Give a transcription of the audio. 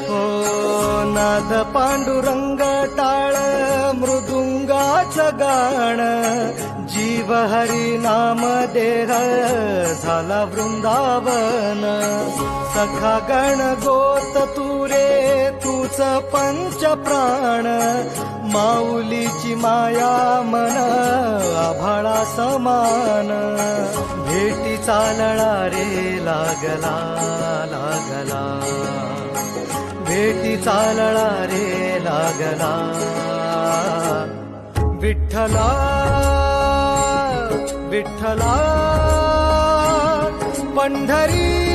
हो नाद पांडुरंग टाळ मृदुंगाचं गाण, जीव हरी नाम देह झाला वृंदावन. सखा गण गोत तुरे तूच पंच प्राण, माऊलीची माया मन आभाळा समान. भेटी चालळा रे लागला लागला, भेटी चालळा रे लागला. विठ्ठला विठ्ठला पंढरी